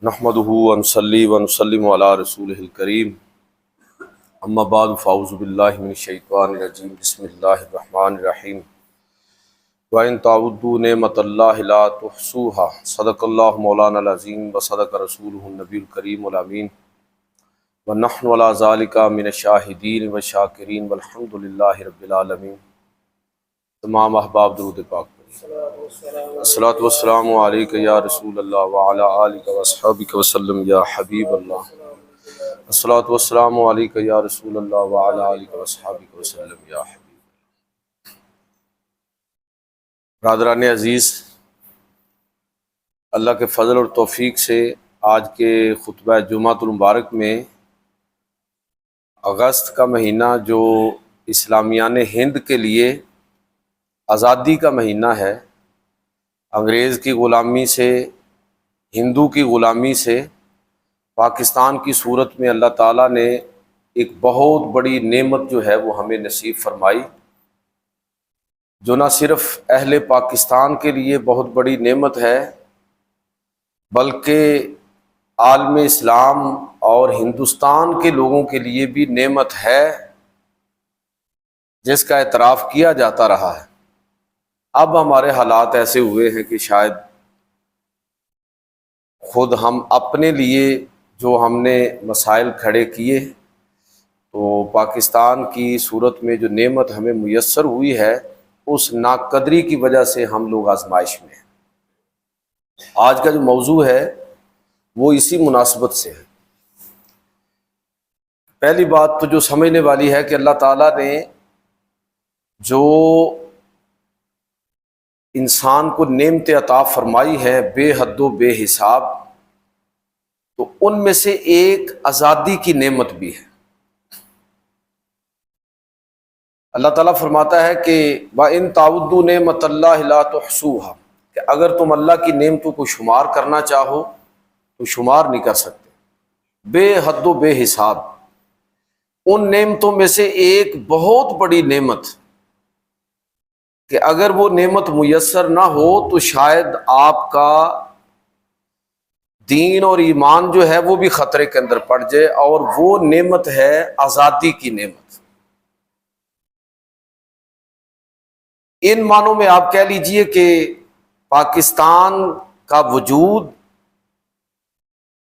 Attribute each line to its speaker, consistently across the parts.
Speaker 1: نحمدہ ونصلی ونسلم علی رسولہ الکریم اما بعد فاعوذ باللہ من الشیطان الرجیم بسم اللہ الرحمن الرحیم وَإِن تَعُدُّوا نِعْمَتَ اللَّهِ لَا تُحْصُوهَا صدق اللہ مولانا العظیم وصدق رسولہ النبی الکریم الامین وَنَحْنُ عَلَىٰ ذَلِكَ مِنَ الشَّاهِدِينَ وَالشَّاكِرِينَ وَالْحَمْدُ لِلَّهِ رَبِّ الْعَالَمِينَ۔ تمام احباب درود پاک الصلاۃ والسلام علیک یا رسول اللہ وعلی آلک واصحابک وسلم یا حبیب اللہ۔ الصلاۃ والسلام علیک یا رسول اللہ وعلی آلک واصحابک وسلم یا حبیب اللہ۔ برادران عزیز، اللہ کے فضل اور توفیق سے آج کے خطبہ جمعۃ المبارک میں اگست کا مہینہ جو اسلامیان ہند کے لیے آزادی کا مہینہ ہے، انگریز کی غلامی سے، ہندو کی غلامی سے پاکستان کی صورت میں اللہ تعالیٰ نے ایک بہت بڑی نعمت جو ہے وہ ہمیں نصیب فرمائی، جو نہ صرف اہل پاکستان کے لیے بہت بڑی نعمت ہے بلکہ عالم اسلام اور ہندوستان کے لوگوں کے لیے بھی نعمت ہے، جس کا اعتراف کیا جاتا رہا ہے۔ اب ہمارے حالات ایسے ہوئے ہیں کہ شاید خود ہم اپنے لیے جو ہم نے مسائل کھڑے کیے، تو پاکستان کی صورت میں جو نعمت ہمیں میسر ہوئی ہے اس ناقدری کی وجہ سے ہم لوگ آزمائش میں ہیں۔ آج کا جو موضوع ہے وہ اسی مناسبت سے ہے۔ پہلی بات تو جو سمجھنے والی ہے کہ اللہ تعالیٰ نے جو انسان کو نعمت عطا فرمائی ہے بے حد و بے حساب، تو ان میں سے ایک آزادی کی نعمت بھی ہے۔ اللہ تعالیٰ فرماتا ہے کہ وَإِن تَعُدُّوا نِعْمَتَ اللَّهِ لَا تُحْصُوهَا، کہ اگر تم اللہ کی نعمتوں کو شمار کرنا چاہو تو شمار نہیں کر سکتے، بے حد و بے حساب۔ ان نعمتوں میں سے ایک بہت بڑی نعمت کہ اگر وہ نعمت میسر نہ ہو تو شاید آپ کا دین اور ایمان جو ہے وہ بھی خطرے کے اندر پڑ جائے، اور وہ نعمت ہے آزادی کی نعمت۔ ان معنوں میں آپ کہہ لیجئے کہ پاکستان کا وجود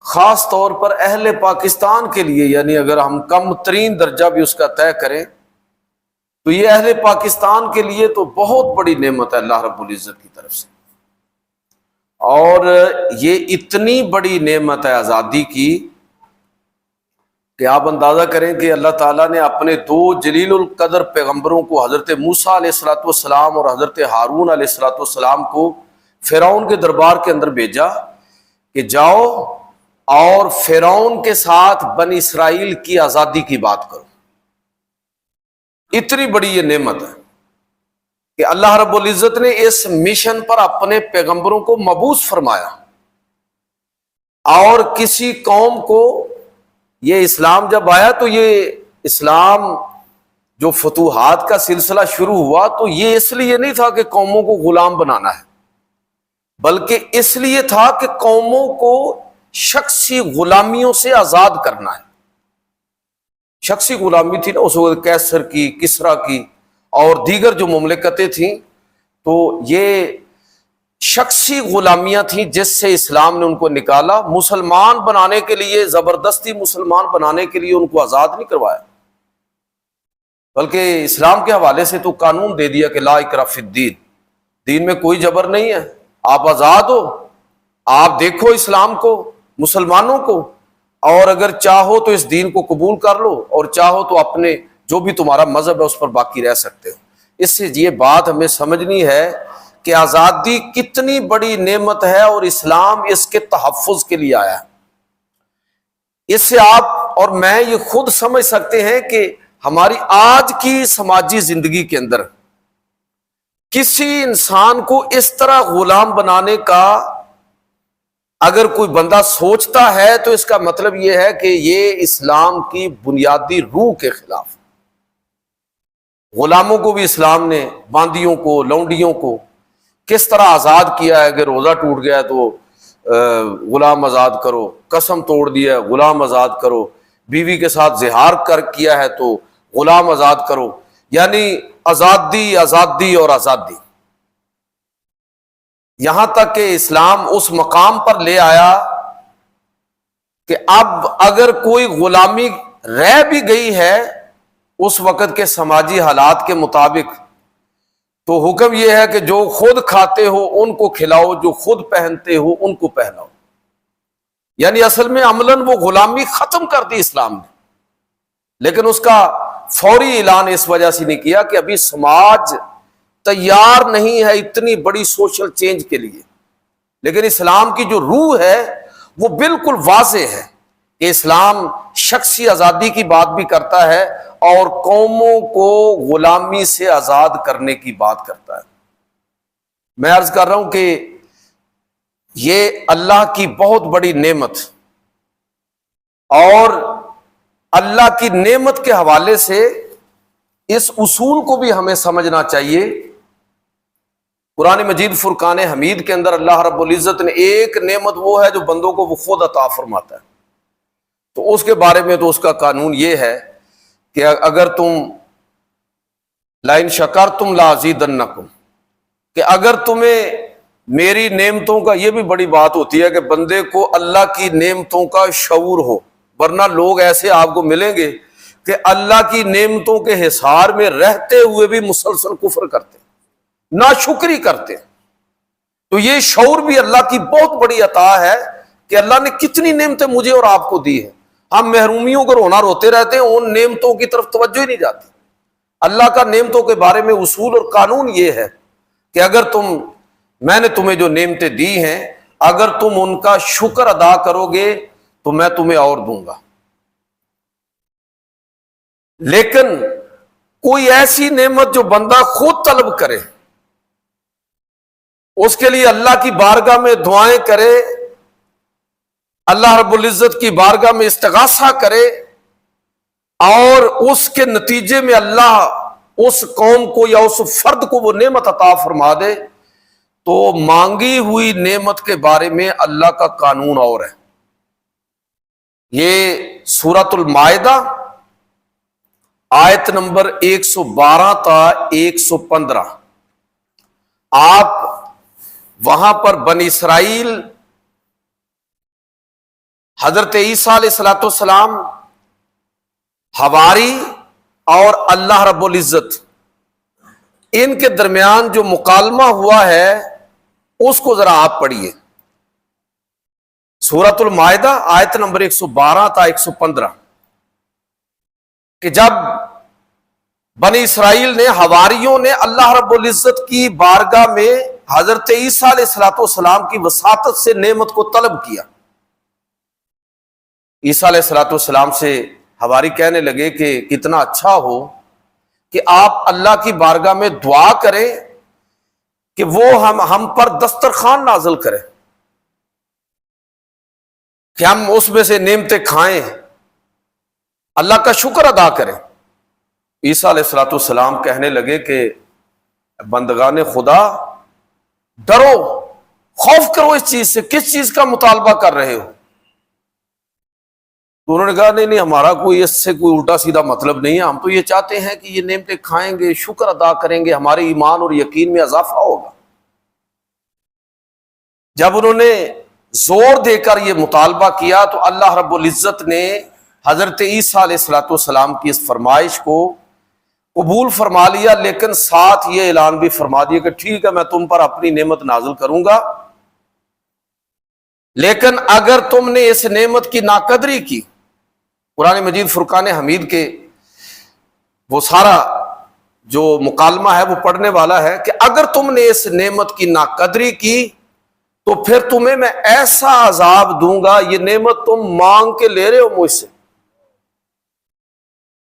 Speaker 1: خاص طور پر اہل پاکستان کے لیے، یعنی اگر ہم کم ترین درجہ بھی اس کا طے کریں تو یہ اہل پاکستان کے لیے تو بہت بڑی نعمت ہے اللہ رب العزت کی طرف سے۔ اور یہ اتنی بڑی نعمت ہے آزادی کی کہ آپ اندازہ کریں کہ اللہ تعالیٰ نے اپنے دو جلیل القدر پیغمبروں کو، حضرت موسیٰ علیہ السلام اور حضرت ہارون علیہ السلام کو فرعون کے دربار کے اندر بھیجا کہ جاؤ اور فرعون کے ساتھ بنی اسرائیل کی آزادی کی بات کرو۔ اتنی بڑی یہ نعمت ہے کہ اللہ رب العزت نے اس مشن پر اپنے پیغمبروں کو مبعوث فرمایا، اور کسی قوم کو یہ اسلام جب آیا تو یہ اسلام جو فتوحات کا سلسلہ شروع ہوا تو یہ اس لیے نہیں تھا کہ قوموں کو غلام بنانا ہے، بلکہ اس لیے تھا کہ قوموں کو شخصی غلامیوں سے آزاد کرنا ہے۔ شخصی غلامی تھی نا اس وقت کیسر کی، کسرا کی اور دیگر جو مملکتیں تھیں، تو یہ شخصی غلامیاں تھیں جس سے اسلام نے ان کو نکالا۔ مسلمان بنانے کے لیے، زبردستی مسلمان بنانے کے لیے ان کو آزاد نہیں کروایا، بلکہ اسلام کے حوالے سے تو قانون دے دیا کہ لا اکراہ فی الدین، دین میں کوئی جبر نہیں ہے، آپ آزاد ہو، آپ دیکھو اسلام کو، مسلمانوں کو، اور اگر چاہو تو اس دین کو قبول کر لو، اور چاہو تو اپنے جو بھی تمہارا مذہب ہے اس پر باقی رہ سکتے ہو۔ اس سے یہ بات ہمیں سمجھنی ہے کہ آزادی کتنی بڑی نعمت ہے، اور اسلام اس کے تحفظ کے لیے آیا ہے۔ اس سے آپ اور میں یہ خود سمجھ سکتے ہیں کہ ہماری آج کی سماجی زندگی کے اندر کسی انسان کو اس طرح غلام بنانے کا اگر کوئی بندہ سوچتا ہے تو اس کا مطلب یہ ہے کہ یہ اسلام کی بنیادی روح کے خلاف۔ غلاموں کو بھی اسلام نے، باندیوں کو، لونڈیوں کو کس طرح آزاد کیا ہے کہ روزہ ٹوٹ گیا تو غلام آزاد کرو، قسم توڑ دیا غلام آزاد کرو، بیوی کے ساتھ زہار کیا ہے تو غلام آزاد کرو، یعنی آزادی آزادی اور آزادی، یہاں تک کہ اسلام اس مقام پر لے آیا کہ اب اگر کوئی غلامی رہ بھی گئی ہے اس وقت کے سماجی حالات کے مطابق تو حکم یہ ہے کہ جو خود کھاتے ہو ان کو کھلاؤ، جو خود پہنتے ہو ان کو پہناؤ، یعنی اصل میں عملاً وہ غلامی ختم کر دی اسلام نے، لیکن اس کا فوری اعلان اس وجہ سے نہیں کیا کہ ابھی سماج تیار نہیں ہے اتنی بڑی سوشل چینج کے لیے، لیکن اسلام کی جو روح ہے وہ بالکل واضح ہے کہ اسلام شخصی آزادی کی بات بھی کرتا ہے اور قوموں کو غلامی سے آزاد کرنے کی بات کرتا ہے۔ میں عرض کر رہا ہوں کہ یہ اللہ کی بہت بڑی نعمت، اور اللہ کی نعمت کے حوالے سے اس اصول کو بھی ہمیں سمجھنا چاہیے۔ قرآن مجید فرقان حمید کے اندر اللہ رب العزت نے ایک نعمت وہ ہے جو بندوں کو وہ خود عطا فرماتا ہے، تو اس کے بارے میں تو اس کا قانون یہ ہے کہ اگر تم لئن شکرتم لازیدنکم، کہ اگر تمہیں میری نعمتوں کا، یہ بھی بڑی بات ہوتی ہے کہ بندے کو اللہ کی نعمتوں کا شعور ہو، ورنہ لوگ ایسے آپ کو ملیں گے کہ اللہ کی نعمتوں کے حصار میں رہتے ہوئے بھی مسلسل کفر کرتے، ناشکری کرتے۔ تو یہ شعور بھی اللہ کی بہت بڑی عطا ہے کہ اللہ نے کتنی نعمتیں مجھے اور آپ کو دی ہیں، ہم محرومیوں کو رونا روتے رہتے ہیں، ان نعمتوں کی طرف توجہ ہی نہیں جاتی۔ اللہ کا نعمتوں کے بارے میں اصول اور قانون یہ ہے کہ اگر میں نے تمہیں جو نعمتیں دی ہیں اگر تم ان کا شکر ادا کرو گے تو میں تمہیں اور دوں گا، لیکن کوئی ایسی نعمت جو بندہ خود طلب کرے، اس کے لیے اللہ کی بارگاہ میں دعائیں کرے، اللہ رب العزت کی بارگاہ میں استغاثہ کرے، اور اس کے نتیجے میں اللہ اس قوم کو یا اس فرد کو وہ نعمت عطا فرما دے، تو مانگی ہوئی نعمت کے بارے میں اللہ کا قانون اور ہے۔ یہ سورۃ المائدہ آیت نمبر 112 تا 115، آپ وہاں پر بنی اسرائیل، حضرت عیسیٰ علیہ السلام، حواری اور اللہ رب العزت، ان کے درمیان جو مکالمہ ہوا ہے اس کو ذرا آپ پڑھیے۔ سورۃ المائدہ آیت نمبر 112 تا 115، کہ جب بنی اسرائیل نے، حواریوں نے اللہ رب العزت کی بارگاہ میں حضرت عیسیٰ علیہ السلام کی وساطت سے نعمت کو طلب کیا، عیسیٰ علیہ السلام سے حواری کہنے لگے کہ کتنا اچھا ہو کہ آپ اللہ کی بارگاہ میں دعا کریں کہ وہ ہم پر دسترخوان نازل کرے، کہ ہم اس میں سے نعمتیں کھائیں، اللہ کا شکر ادا کریں۔ عیسیٰ علیہ السلام کہنے لگے کہ بندگان خدا ڈرو، خوف کرو اس چیز سے، کس چیز کا مطالبہ کر رہے ہو؟ تو انہوں نے کہا نہیں ہمارا کوئی اس سے کوئی الٹا سیدھا مطلب نہیں ہے، ہم تو یہ چاہتے ہیں کہ یہ نعمتیں کھائیں گے، شکر ادا کریں گے، ہمارے ایمان اور یقین میں اضافہ ہوگا۔ جب انہوں نے زور دے کر یہ مطالبہ کیا تو اللہ رب العزت نے حضرت عیسیٰ علیہ السلام کی اس فرمائش کو قبول فرما لیا، لیکن ساتھ یہ اعلان بھی فرما دیا کہ ٹھیک ہے میں تم پر اپنی نعمت نازل کروں گا، لیکن اگر تم نے اس نعمت کی ناقدری کی، قرآن مجید فرقان حمید کے وہ سارا جو مکالمہ ہے وہ پڑھنے والا ہے کہ اگر تم نے اس نعمت کی ناقدری کی تو پھر تمہیں میں ایسا عذاب دوں گا، یہ نعمت تم مانگ کے لے رہے ہو مجھ سے،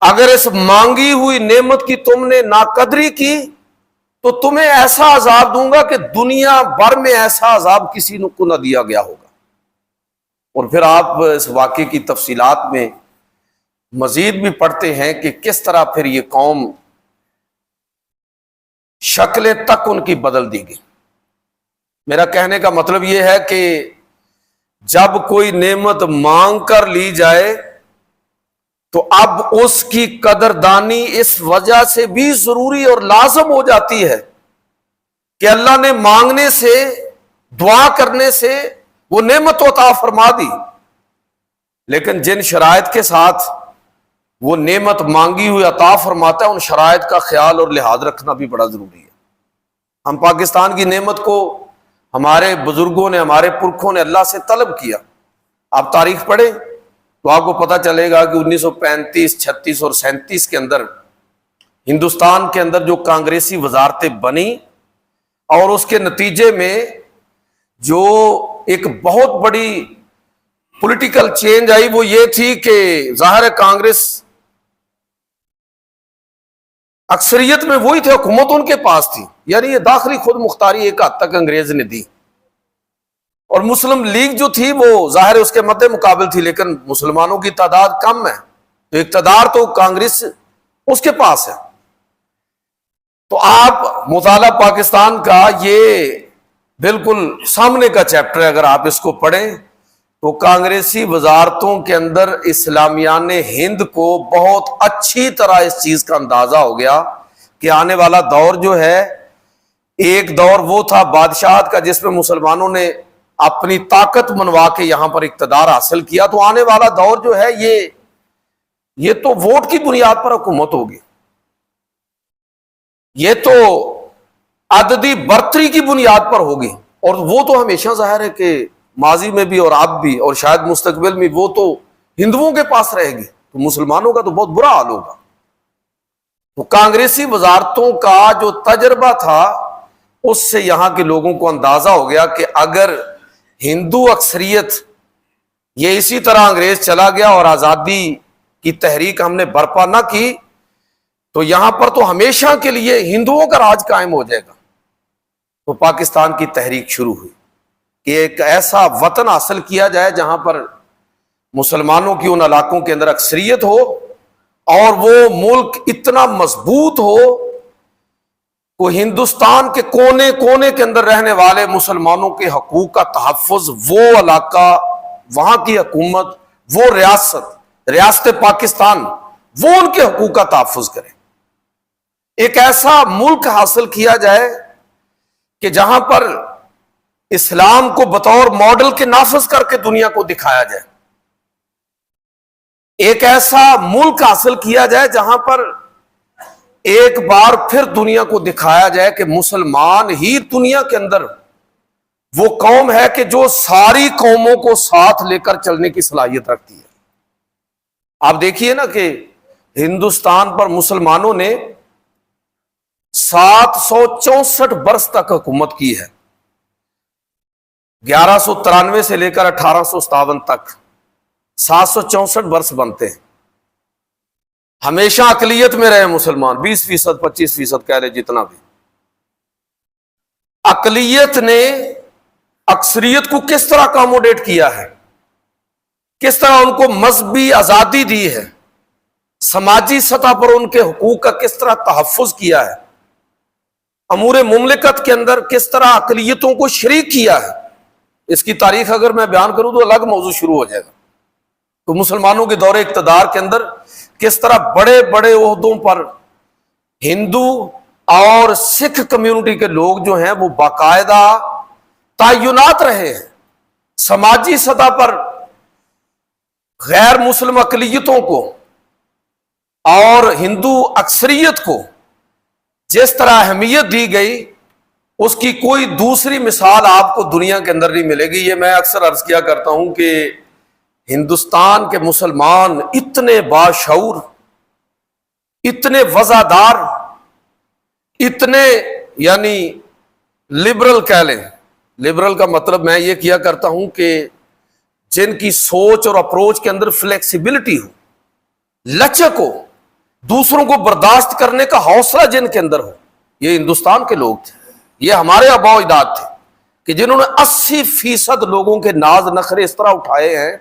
Speaker 1: اگر اس مانگی ہوئی نعمت کی تم نے ناقدری کی تو تمہیں ایسا عذاب دوں گا کہ دنیا بھر میں ایسا عذاب کسی کو نہ دیا گیا ہوگا۔ اور پھر آپ اس واقعے کی تفصیلات میں مزید بھی پڑھتے ہیں کہ کس طرح پھر یہ قوم شکلیں تک ان کی بدل دی گئی۔ میرا کہنے کا مطلب یہ ہے کہ جب کوئی نعمت مانگ کر لی جائے تو اب اس کی قدردانی اس وجہ سے بھی ضروری اور لازم ہو جاتی ہے کہ اللہ نے مانگنے سے، دعا کرنے سے وہ نعمت عطا فرما دی، لیکن جن شرائط کے ساتھ وہ نعمت مانگی ہوئی عطا فرماتا ہے ان شرائط کا خیال اور لحاظ رکھنا بھی بڑا ضروری ہے۔ ہم پاکستان کی نعمت کو ہمارے بزرگوں نے، ہمارے پرکھوں نے اللہ سے طلب کیا۔ آپ تاریخ پڑھیں تو آپ کو پتہ چلے گا کہ 1935، 36 اور 37 کے اندر ہندوستان کے اندر جو کانگریسی وزارتیں بنی اور اس کے نتیجے میں جو ایک بہت بڑی پولیٹیکل چینج آئی وہ یہ تھی کہ ظاہر کانگریس اکثریت میں وہی تھے، حکومت ان کے پاس تھی، یعنی یہ داخلی خود مختاری ایک حد تک انگریز نے دی، اور مسلم لیگ جو تھی وہ ظاہر اس کے مد مقابل تھی، لیکن مسلمانوں کی تعداد کم ہے تو اقتدار تو کانگریس اس کے پاس ہے۔ تو آپ مطالعہ پاکستان کا یہ بالکل سامنے کا چیپٹر ہے، اگر آپ اس کو پڑھیں تو کانگریسی وزارتوں کے اندر اسلامیان ہند کو بہت اچھی طرح اس چیز کا اندازہ ہو گیا کہ آنے والا دور جو ہے، ایک دور وہ تھا بادشاہت کا جس میں مسلمانوں نے اپنی طاقت منوا کے یہاں پر اقتدار حاصل کیا، تو آنے والا دور جو ہے یہ تو ووٹ کی بنیاد پر حکومت ہوگی، یہ تو عددی برتری کی بنیاد پر ہوگی، اور وہ تو ہمیشہ ظاہر ہے کہ ماضی میں بھی اور اب بھی اور شاید مستقبل میں وہ تو ہندوؤں کے پاس رہے گی، تو مسلمانوں کا تو بہت برا حال ہوگا۔ تو کانگریسی وزارتوں کا جو تجربہ تھا اس سے یہاں کے لوگوں کو اندازہ ہو گیا کہ اگر ہندو اکثریت یہ اسی طرح انگریز چلا گیا اور آزادی کی تحریک ہم نے برپا نہ کی تو یہاں پر تو ہمیشہ کے لیے ہندوؤں کا راج قائم ہو جائے گا۔ تو پاکستان کی تحریک شروع ہوئی کہ ایک ایسا وطن حاصل کیا جائے جہاں پر مسلمانوں کی ان علاقوں کے اندر اکثریت ہو اور وہ ملک اتنا مضبوط ہو وہ ہندوستان کے کونے کونے کے اندر رہنے والے مسلمانوں کے حقوق کا تحفظ، وہ علاقہ، وہاں کی حکومت، وہ ریاست پاکستان، وہ ان کے حقوق کا تحفظ کرے۔ ایک ایسا ملک حاصل کیا جائے کہ جہاں پر اسلام کو بطور ماڈل کے نافذ کر کے دنیا کو دکھایا جائے، ایک ایسا ملک حاصل کیا جائے جہاں پر ایک بار پھر دنیا کو دکھایا جائے کہ مسلمان ہی دنیا کے اندر وہ قوم ہے کہ جو ساری قوموں کو ساتھ لے کر چلنے کی صلاحیت رکھتی ہے۔ آپ دیکھیے نا کہ ہندوستان پر مسلمانوں نے 764 برس تک حکومت کی ہے، 1193 سے لے کر 1857 تک 764 برس بنتے ہیں۔ ہمیشہ اقلیت میں رہے مسلمان، 20%، 25% کہہ لے، جتنا بھی۔ اقلیت نے اکثریت کو کس طرح اکاموڈیٹ کیا ہے، کس طرح ان کو مذہبی آزادی دی ہے، سماجی سطح پر ان کے حقوق کا کس طرح تحفظ کیا ہے، امور مملکت کے اندر کس طرح اقلیتوں کو شریک کیا ہے، اس کی تاریخ اگر میں بیان کروں تو الگ موضوع شروع ہو جائے گا۔ تو مسلمانوں کے دور اقتدار کے اندر کس طرح بڑے بڑے عہدوں پر ہندو اور سکھ کمیونٹی کے لوگ جو ہیں وہ باقاعدہ تعینات رہے ہیں، سماجی سطح پر غیر مسلم اقلیتوں کو اور ہندو اکثریت کو جس طرح اہمیت دی گئی اس کی کوئی دوسری مثال آپ کو دنیا کے اندر نہیں ملے گی۔ یہ میں اکثر عرض کیا کرتا ہوں کہ ہندوستان کے مسلمان اتنے باشعور، اتنے وزادار، اتنے یعنی لبرل کہہ لیں، لبرل کا مطلب میں یہ کیا کرتا ہوں کہ جن کی سوچ اور اپروچ کے اندر فلیکسیبلٹی ہو، لچک ہو، دوسروں کو برداشت کرنے کا حوصلہ جن کے اندر ہو، یہ ہندوستان کے لوگ تھے۔ یہ ہمارے آباء و اجداد تھے کہ جنہوں نے 80% لوگوں کے ناز نخرے اس طرح اٹھائے ہیں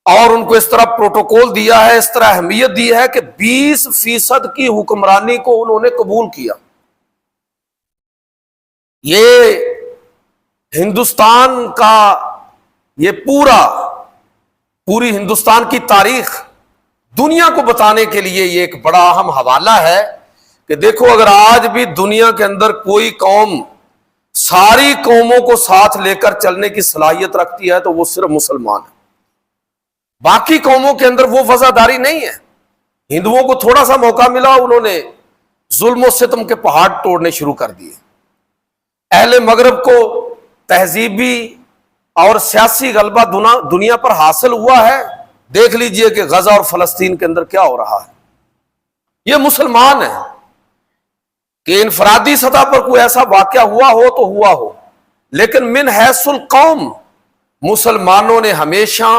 Speaker 1: اور ان کو اس طرح پروٹوکول دیا ہے، اس طرح اہمیت دی ہے کہ 20% کی حکمرانی کو انہوں نے قبول کیا۔ یہ ہندوستان کا یہ پوری ہندوستان کی تاریخ دنیا کو بتانے کے لیے یہ ایک بڑا اہم حوالہ ہے کہ دیکھو اگر آج بھی دنیا کے اندر کوئی قوم ساری قوموں کو ساتھ لے کر چلنے کی صلاحیت رکھتی ہے تو وہ صرف مسلمان ہے. باقی قوموں کے اندر وہ وفاداری نہیں ہے. ہندوؤں کو تھوڑا سا موقع ملا، انہوں نے ظلم و ستم کے پہاڑ توڑنے شروع کر دیے. اہل مغرب کو تہذیبی اور سیاسی غلبہ دنیا پر حاصل ہوا ہے. دیکھ لیجئے کہ غزہ اور فلسطین کے اندر کیا ہو رہا ہے. یہ مسلمان ہیں کہ انفرادی سطح پر کوئی ایسا واقعہ ہوا ہو تو ہوا ہو، لیکن من حیث القوم مسلمانوں نے ہمیشہ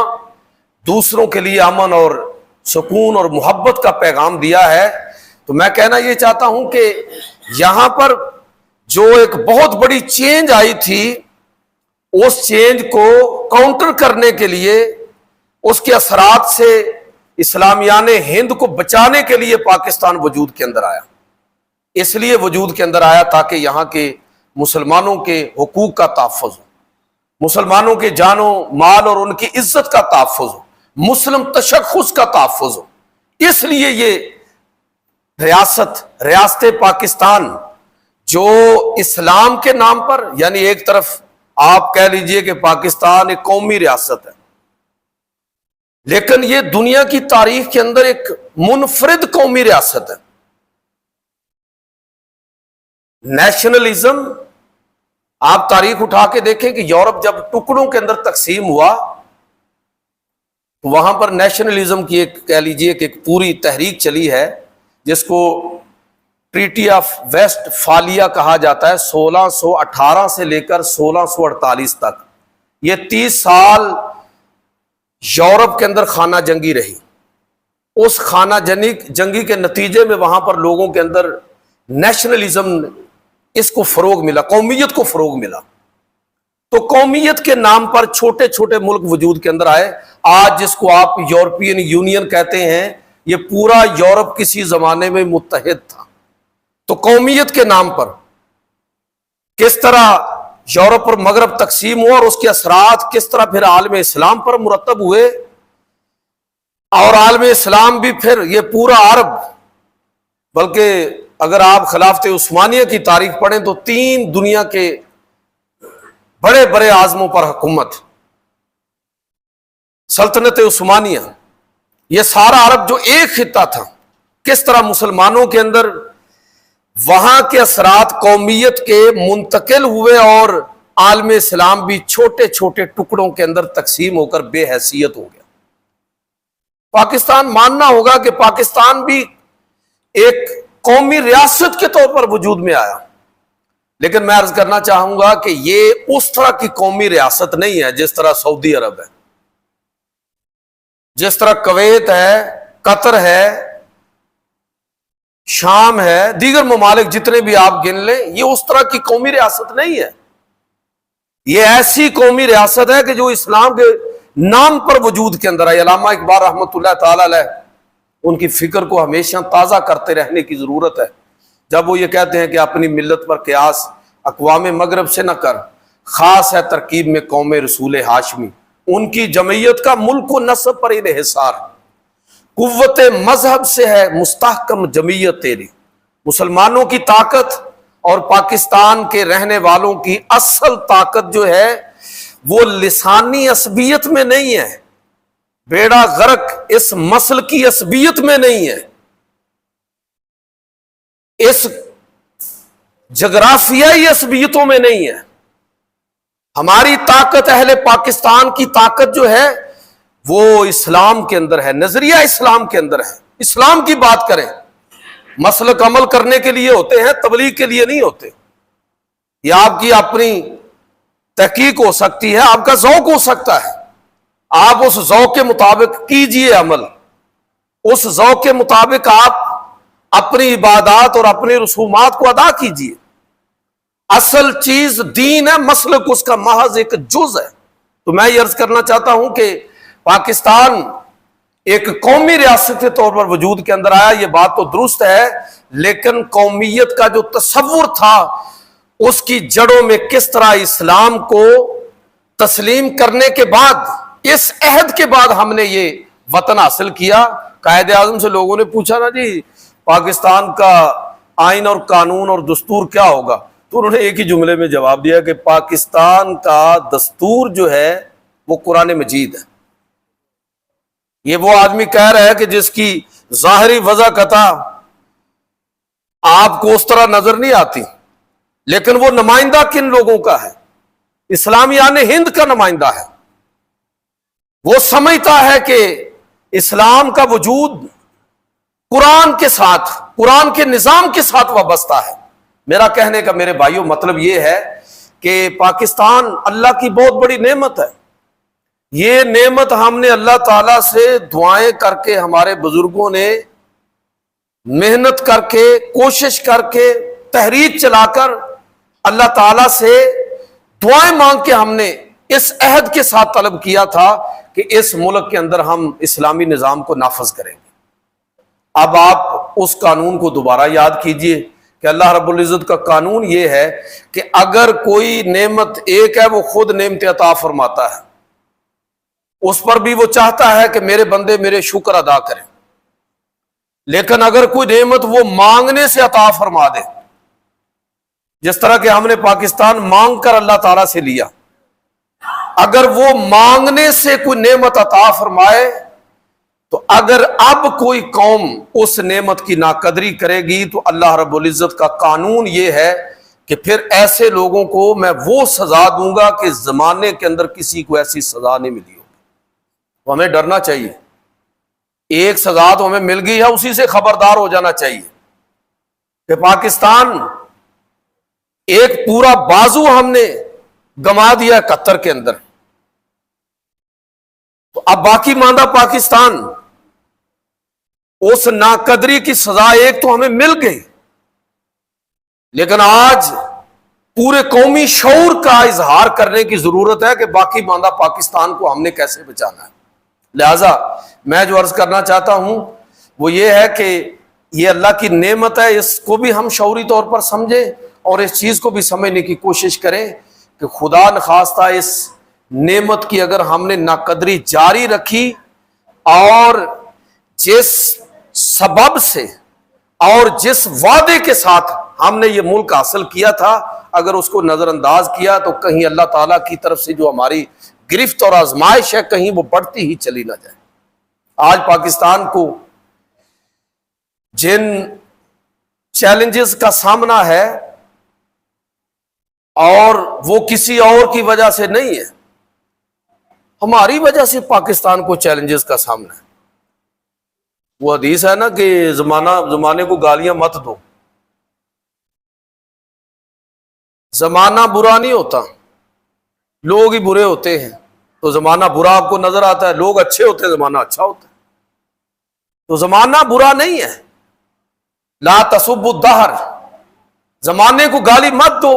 Speaker 1: دوسروں کے لیے امن اور سکون اور محبت کا پیغام دیا ہے. تو میں کہنا یہ چاہتا ہوں کہ یہاں پر جو ایک بہت بڑی چینج آئی تھی، اس چینج کو کاؤنٹر کرنے کے لیے، اس کے اثرات سے اسلامیان ہند کو بچانے کے لیے پاکستان وجود کے اندر آیا. اس لیے وجود کے اندر آیا تاکہ یہاں کے مسلمانوں کے حقوق کا تحفظ ہو، مسلمانوں کے جان و مال اور ان کی عزت کا تحفظ ہو، مسلم تشخص کا تحفظ ہو. اس لیے یہ ریاست پاکستان جو اسلام کے نام پر، یعنی ایک طرف آپ کہہ لیجئے کہ پاکستان ایک قومی ریاست ہے، لیکن یہ دنیا کی تاریخ کے اندر ایک منفرد قومی ریاست ہے. نیشنلزم، آپ تاریخ اٹھا کے دیکھیں کہ یورپ جب ٹکڑوں کے اندر تقسیم ہوا تو وہاں پر نیشنلزم کی ایک کہہ لیجئے کہ ایک پوری تحریک چلی ہے جس کو ٹریٹی آف ویسٹ فالیہ کہا جاتا ہے. 1618 سے لے کر 1648 تک یہ 30 سال یورپ کے اندر خانہ جنگی رہی. اس خانہ جنگی کے نتیجے میں وہاں پر لوگوں کے اندر نیشنلزم، اس کو فروغ ملا، قومیت کو فروغ ملا. تو قومیت کے نام پر چھوٹے چھوٹے ملک وجود کے اندر آئے. آج جس کو آپ یورپین یونین کہتے ہیں، یہ پورا یورپ کسی زمانے میں متحد تھا. تو قومیت کے نام پر کس طرح یورپ اور مغرب تقسیم ہوا اور اس کے اثرات کس طرح پھر عالم اسلام پر مرتب ہوئے، اور عالم اسلام بھی پھر یہ پورا عرب، بلکہ اگر آپ خلافت عثمانیہ کی تاریخ پڑھیں تو 3 دنیا کے بڑے بڑے اعظموں پر حکومت، سلطنت عثمانیہ، یہ سارا عرب جو ایک خطہ تھا، کس طرح مسلمانوں کے اندر وہاں کے اثرات قومیت کے منتقل ہوئے اور عالم اسلام بھی چھوٹے چھوٹے ٹکڑوں کے اندر تقسیم ہو کر بے حیثیت ہو گیا. پاکستان ماننا ہوگا کہ پاکستان بھی ایک قومی ریاست کے طور پر وجود میں آیا، لیکن میں عرض کرنا چاہوں گا کہ یہ اس طرح کی قومی ریاست نہیں ہے جس طرح سعودی عرب ہے، جس طرح کویت ہے، قطر ہے، شام ہے، دیگر ممالک جتنے بھی آپ گن لیں، یہ اس طرح کی قومی ریاست نہیں ہے. یہ ایسی قومی ریاست ہے کہ جو اسلام کے نام پر وجود کے اندر ہے. علامہ اقبال رحمۃ اللہ تعالی علیہ، ان کی فکر کو ہمیشہ تازہ کرتے رہنے کی ضرورت ہے جب وہ یہ کہتے ہیں کہ اپنی ملت پر قیاس اقوام مغرب سے نہ کر، خاص ہے ترکیب میں قوم رسول ہاشمی، ان کی جمعیت کا ملک و نسب پر انحصار، قوت مذہب سے ہے مستحکم جمعیت تیری. مسلمانوں کی طاقت اور پاکستان کے رہنے والوں کی اصل طاقت جو ہے وہ لسانی عصبیت میں نہیں ہے، بیڑا غرق اس مسل کی عصبیت میں نہیں ہے، اس جغرافیائی عصبیتوں میں نہیں ہے. ہماری طاقت، اہل پاکستان کی طاقت جو ہے وہ اسلام کے اندر ہے، نظریہ اسلام کے اندر ہے. اسلام کی بات کریں، مسلک عمل کرنے کے لیے ہوتے ہیں، تبلیغ کے لیے نہیں ہوتے. یہ آپ کی اپنی تحقیق ہو سکتی ہے، آپ کا ذوق ہو سکتا ہے، آپ اس ذوق کے مطابق کیجئے عمل، اس ذوق کے مطابق آپ اپنی عبادات اور اپنی رسومات کو ادا کیجئے. اصل چیز دین ہے، مسلک اس کا محض ایک جز ہے. تو میں یہ عرض کرنا چاہتا ہوں کہ پاکستان ایک قومی ریاست کے طور پر وجود کے اندر آیا، یہ بات تو درست ہے، لیکن قومیت کا جو تصور تھا اس کی جڑوں میں کس طرح اسلام کو تسلیم کرنے کے بعد، اس عہد کے بعد ہم نے یہ وطن حاصل کیا۔ قائد اعظم سے لوگوں نے پوچھا نا جی پاکستان کا آئین اور قانون اور دستور کیا ہوگا، تو انہوں نے ایک ہی جملے میں جواب دیا کہ پاکستان کا دستور جو ہے وہ قرآن مجید ہے۔ یہ وہ آدمی کہہ رہا ہے کہ جس کی ظاہری وضاحت آپ کو اس طرح نظر نہیں آتی، لیکن وہ نمائندہ کن لوگوں کا ہے؟ اسلامیان ہند کا نمائندہ ہے۔ وہ سمجھتا ہے کہ اسلام کا وجود قرآن کے ساتھ، قرآن کے نظام کے ساتھ وابستہ ہے۔ میرا کہنے کا میرے بھائیوں مطلب یہ ہے کہ پاکستان اللہ کی بہت بڑی نعمت ہے۔ یہ نعمت ہم نے اللہ تعالیٰ سے دعائیں کر کے، ہمارے بزرگوں نے محنت کر کے، کوشش کر کے، تحریک چلا کر اللہ تعالیٰ سے دعائیں مانگ کے ہم نے اس عہد کے ساتھ طلب کیا تھا کہ اس ملک کے اندر ہم اسلامی نظام کو نافذ کریں گے۔ اب آپ اس قانون کو دوبارہ یاد کیجئے کہ اللہ رب العزت کا قانون یہ ہے کہ اگر کوئی نعمت ایک ہے، وہ خود نعمت عطا فرماتا ہے، اس پر بھی وہ چاہتا ہے کہ میرے بندے میرے شکر ادا کریں، لیکن اگر کوئی نعمت وہ مانگنے سے عطا فرما دے، جس طرح کہ ہم نے پاکستان مانگ کر اللہ تعالیٰ سے لیا، اگر وہ مانگنے سے کوئی نعمت عطا فرمائے تو اگر اب کوئی قوم اس نعمت کی ناقدری کرے گی تو اللہ رب العزت کا قانون یہ ہے کہ پھر ایسے لوگوں کو میں وہ سزا دوں گا کہ زمانے کے اندر کسی کو ایسی سزا نہیں ملی ہوگی۔ تو ہمیں ڈرنا چاہیے، ایک سزا تو ہمیں مل گئی ہے، اسی سے خبردار ہو جانا چاہیے کہ پاکستان ایک پورا بازو ہم نے گما دیا 71 کے اندر، تو اب باقی ماندہ پاکستان، اس ناقدری کی سزا ایک تو ہمیں مل گئی، لیکن آج پورے قومی شعور کا اظہار کرنے کی ضرورت ہے کہ باقی ماندہ پاکستان کو ہم نے کیسے بچانا ہے۔ لہذا میں جو عرض کرنا چاہتا ہوں وہ یہ ہے کہ یہ اللہ کی نعمت ہے، اس کو بھی ہم شعوری طور پر سمجھیں اور اس چیز کو بھی سمجھنے کی کوشش کریں کہ خدا نخواستہ اس نعمت کی اگر ہم نے ناقدری جاری رکھی اور جس سبب سے اور جس وعدے کے ساتھ ہم نے یہ ملک حاصل کیا تھا، اگر اس کو نظر انداز کیا تو کہیں اللہ تعالیٰ کی طرف سے جو ہماری گرفت اور آزمائش ہے کہیں وہ بڑھتی ہی چلی نہ جائے۔ آج پاکستان کو جن چیلنجز کا سامنا ہے اور وہ کسی اور کی وجہ سے نہیں ہے، ہماری وجہ سے پاکستان کو چیلنجز کا سامنا ہے۔ وہ حدیث ہے نا کہ زمانے کو گالیاں مت دو، زمانہ برا نہیں ہوتا، لوگ ہی برے ہوتے ہیں۔ تو زمانہ برا آپ کو نظر آتا ہے، لوگ اچھے ہوتے ہیں، زمانہ اچھا ہوتا ہے۔ تو زمانہ برا نہیں ہے، لا تسبوا الدہر، زمانے کو گالی مت دو۔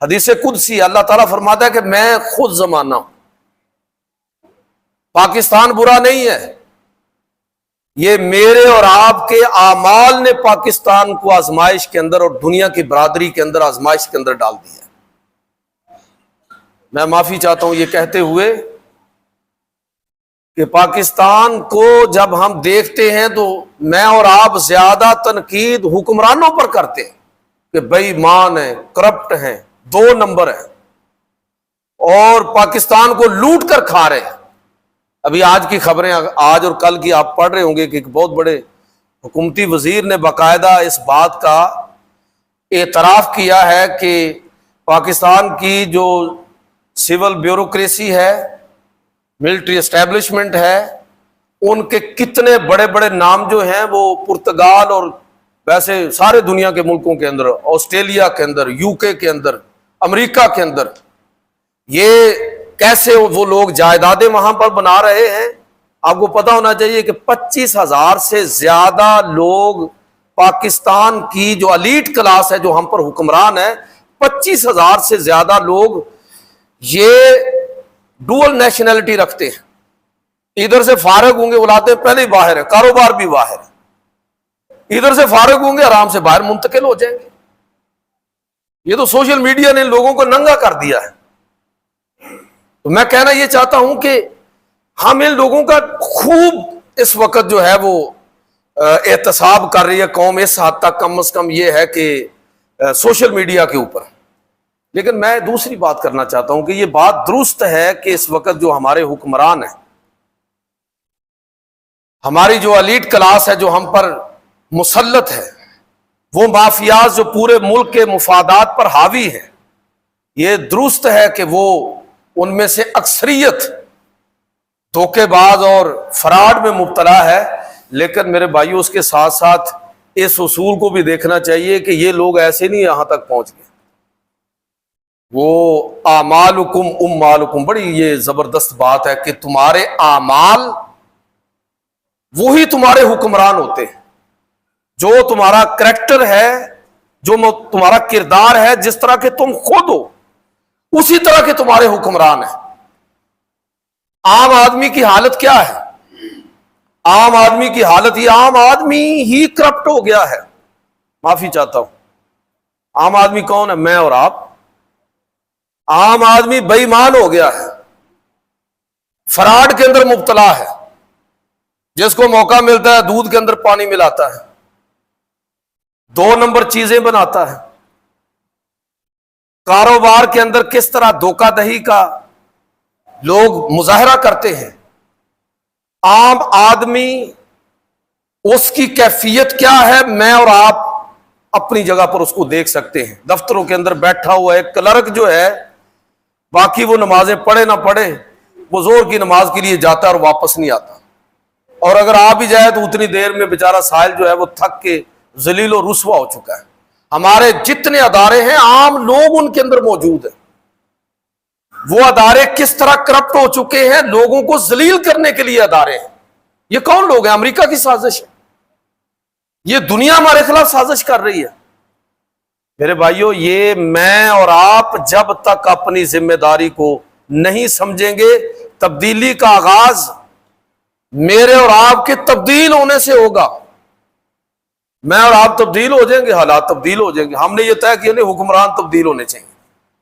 Speaker 1: حدیث قدسی اللہ تعالیٰ فرماتا ہے کہ میں خود زمانہ ہوں، پاکستان برا نہیں ہے، یہ میرے اور آپ کے اعمال نے پاکستان کو آزمائش کے اندر اور دنیا کی برادری کے اندر آزمائش کے اندر ڈال دیا۔ میں معافی چاہتا ہوں یہ کہتے ہوئے کہ پاکستان کو جب ہم دیکھتے ہیں تو میں اور آپ زیادہ تنقید حکمرانوں پر کرتے ہیں کہ بے ایمان ہیں، کرپٹ ہیں، 2 نمبر ہیں اور پاکستان کو لوٹ کر کھا رہے ہیں۔ ابھی آج کی خبریں، آج اور کل کی آپ پڑھ رہے ہوں گے کہ ایک بہت بڑے حکومتی وزیر نے باقاعدہ اس بات کا اعتراف کیا ہے کہ پاکستان کی جو سول بیوروکریسی ہے، ملٹری اسٹیبلشمنٹ ہے، ان کے کتنے بڑے بڑے نام جو ہیں وہ پرتگال اور ویسے سارے دنیا کے ملکوں کے اندر، آسٹریلیا کے اندر، UK کے اندر، امریکہ کے اندر، یہ کیسے وہ لوگ جائیدادیں وہاں پر بنا رہے ہیں۔ آپ کو پتا ہونا چاہیے کہ 25,000 سے زیادہ لوگ پاکستان کی جو الیٹ کلاس ہے جو ہم پر حکمران ہے، 25,000 سے زیادہ لوگ یہ ڈوئل نیشنلٹی رکھتے ہیں۔ ادھر سے فارغ ہوں گے اولادیں پہلے ہی باہر ہے، کاروبار بھی باہر ہے، ادھر سے فارغ ہوں گے آرام سے باہر منتقل ہو جائیں گے۔ یہ تو سوشل میڈیا نے لوگوں کو ننگا کر دیا ہے۔ تو میں کہنا یہ چاہتا ہوں کہ ہم ان لوگوں کا خوب اس وقت جو ہے وہ احتساب کر رہی ہے قوم، اس حد تک کم از کم یہ ہے کہ سوشل میڈیا کے اوپر. لیکن میں دوسری بات کرنا چاہتا ہوں کہ یہ بات درست ہے کہ اس وقت جو ہمارے حکمران ہیں، ہماری جو ایلیٹ کلاس ہے جو ہم پر مسلط ہے، وہ مافیاز جو پورے ملک کے مفادات پر حاوی ہے، یہ درست ہے کہ وہ ان میں سے اکثریت دھوکے باز اور فراڈ میں مبتلا ہے. لیکن میرے بھائیو اس کے ساتھ ساتھ اس اصول کو بھی دیکھنا چاہیے کہ یہ لوگ ایسے نہیں یہاں تک پہنچ گئے. وہ اعمالکم اموالکم، بڑی یہ زبردست بات ہے کہ تمہارے اعمال وہی تمہارے حکمران ہوتے ہیں. جو تمہارا کریکٹر ہے، جو تمہارا کردار ہے، جس طرح کہ تم خود ہو اسی طرح کے تمہارے حکمران ہیں. عام آدمی کی حالت کیا ہے؟ عام آدمی کی حالت یہ عام آدمی ہی کرپٹ ہو گیا ہے. معافی چاہتا ہوں. عام آدمی کون ہے؟ میں اور آپ. عام آدمی بے ایمان ہو گیا ہے، فراڈ کے اندر مبتلا ہے. جس کو موقع ملتا ہے دودھ کے اندر پانی ملاتا ہے، 2 نمبر چیزیں بناتا ہے. کاروبار کے اندر کس طرح دھوکہ دہی کا لوگ مظاہرہ کرتے ہیں. عام آدمی اس کی کیفیت کیا ہے میں اور آپ اپنی جگہ پر اس کو دیکھ سکتے ہیں. دفتروں کے اندر بیٹھا ہوا ایک کلرک جو ہے، باقی وہ نمازیں پڑھے نہ پڑھے، وہ زور کی نماز کے لیے جاتا ہے اور واپس نہیں آتا. اور اگر آ بھی جائے تو اتنی دیر میں بیچارہ ساحل جو ہے وہ تھک کے ذلیل و رسوا ہو چکا ہے. ہمارے جتنے ادارے ہیں عام لوگ ان کے اندر موجود ہیں. وہ ادارے کس طرح کرپٹ ہو چکے ہیں، لوگوں کو ذلیل کرنے کے لیے ادارے ہیں. یہ کون لوگ ہیں؟ امریکہ کی سازش ہے. یہ دنیا ہمارے خلاف سازش کر رہی ہے. میرے بھائیوں، یہ میں اور آپ جب تک اپنی ذمہ داری کو نہیں سمجھیں گے، تبدیلی کا آغاز میرے اور آپ کے تبدیل ہونے سے ہوگا. میں اور آپ تبدیل ہو جائیں گے، حالات تبدیل ہو جائیں گے. ہم نے یہ طے کیا نہیں حکمران تبدیل ہونے چاہیے.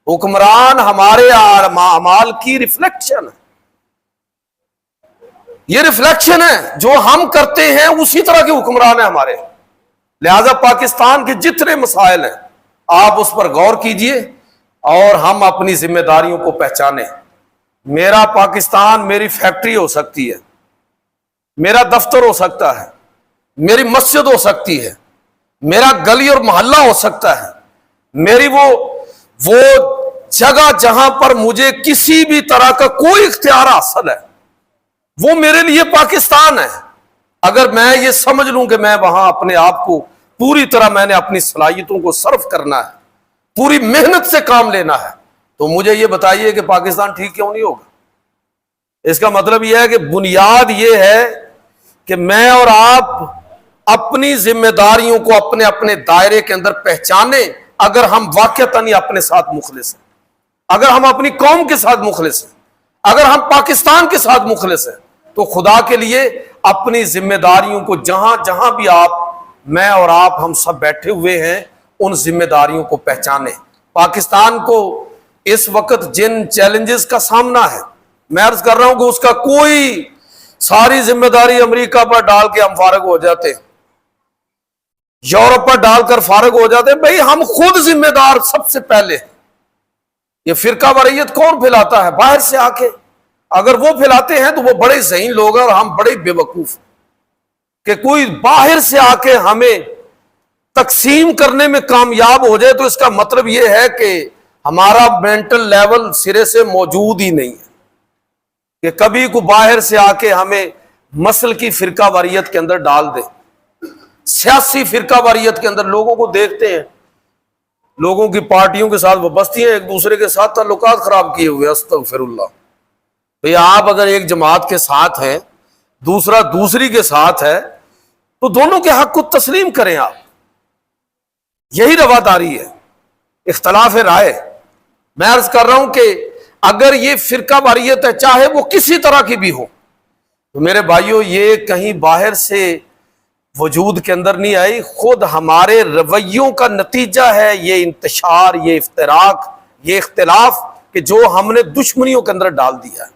Speaker 1: حکمران ہمارے اعمال کی ریفلیکشن ہے. یہ ریفلیکشن ہے، جو ہم کرتے ہیں اسی طرح کے حکمران ہیں ہمارے. لہذا پاکستان کے جتنے مسائل ہیں آپ اس پر غور کیجئے اور ہم اپنی ذمہ داریوں کو پہچانیں. میرا پاکستان میری فیکٹری ہو سکتی ہے، میرا دفتر ہو سکتا ہے، میری مسجد ہو سکتی ہے، میرا گلی اور محلہ ہو سکتا ہے، میری وہ جگہ جہاں پر مجھے کسی بھی طرح کا کوئی اختیار حاصل ہے، وہ میرے لیے پاکستان ہے. اگر میں یہ سمجھ لوں کہ میں وہاں اپنے آپ کو پوری طرح میں نے اپنی صلاحیتوں کو صرف کرنا ہے، پوری محنت سے کام لینا ہے، تو مجھے یہ بتائیے کہ پاکستان ٹھیک کیوں نہیں ہوگا؟ اس کا مطلب یہ ہے کہ بنیاد یہ ہے کہ میں اور آپ اپنی ذمہ داریوں کو اپنے اپنے دائرے کے اندر پہچانیں. اگر ہم واقعتاً اپنے ساتھ مخلص ہیں، اگر ہم اپنی قوم کے ساتھ مخلص ہیں، اگر ہم پاکستان کے ساتھ مخلص ہیں، تو خدا کے لیے اپنی ذمہ داریوں کو جہاں جہاں بھی میں اور آپ ہم سب بیٹھے ہوئے ہیں ان ذمہ داریوں کو پہچانیں. پاکستان کو اس وقت جن چیلنجز کا سامنا ہے، میں عرض کر رہا ہوں کہ اس کا کوئی ساری ذمہ داری امریکہ پر ڈال کے ہم فارغ ہو جاتے ہیں، یورپ پر ڈال کر فارغ ہو جاتے ہیں. بھئی ہم خود ذمہ دار سب سے پہلے. یہ فرقہ واریت کون پھیلاتا ہے؟ باہر سے آ کے. اگر وہ پھیلاتے ہیں تو وہ بڑے ذہین لوگ ہیں اور ہم بڑے بے وقوف. کہ کوئی باہر سے آ کے ہمیں تقسیم کرنے میں کامیاب ہو جائے تو اس کا مطلب یہ ہے کہ ہمارا مینٹل لیول سرے سے موجود ہی نہیں ہے. کہ کبھی کو باہر سے آ کے ہمیں مسل کی فرقہ واریت کے اندر ڈال دے. سیاسی فرقہ واریت کے اندر لوگوں کو دیکھتے ہیں، لوگوں کی پارٹیوں کے ساتھ وابستگیاں، ایک دوسرے کے ساتھ تعلقات خراب کیے ہوئے. استغفر اللہ. بھئی آپ اگر ایک جماعت کے ساتھ ہیں، دوسرا دوسری کے ساتھ ہے، تو دونوں کے حق کو تسلیم کریں. آپ یہی رواداری ہے، اختلاف رائے. میں عرض کر رہا ہوں کہ اگر یہ فرقہ واریت ہے، چاہے وہ کسی طرح کی بھی ہو، تو میرے بھائیوں یہ کہیں باہر سے وجود کے اندر نہیں آئی، خود ہمارے رویوں کا نتیجہ ہے یہ انتشار، یہ افتراق، یہ اختلاف کہ جو ہم نے دشمنیوں کے اندر ڈال دیا ہے۔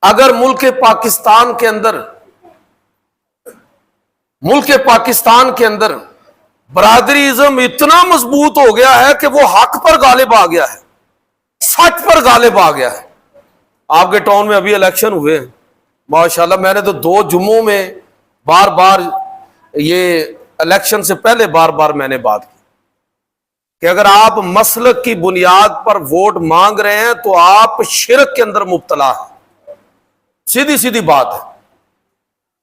Speaker 1: اگر ملک پاکستان کے اندر برادری ازم اتنا مضبوط ہو گیا ہے کہ وہ حق پر غالب آ گیا ہے، سچ پر غالب آ گیا ہے۔ آپ کے ٹاؤن میں ابھی الیکشن ہوئے ہیں ماشاءاللہ، میں نے تو 2 جمعوں میں بار بار یہ الیکشن سے پہلے بار بار میں نے بات کی کہ اگر آپ مسلک کی بنیاد پر ووٹ مانگ رہے ہیں تو آپ شرک کے اندر مبتلا ہیں، سیدھی سیدھی بات ہے۔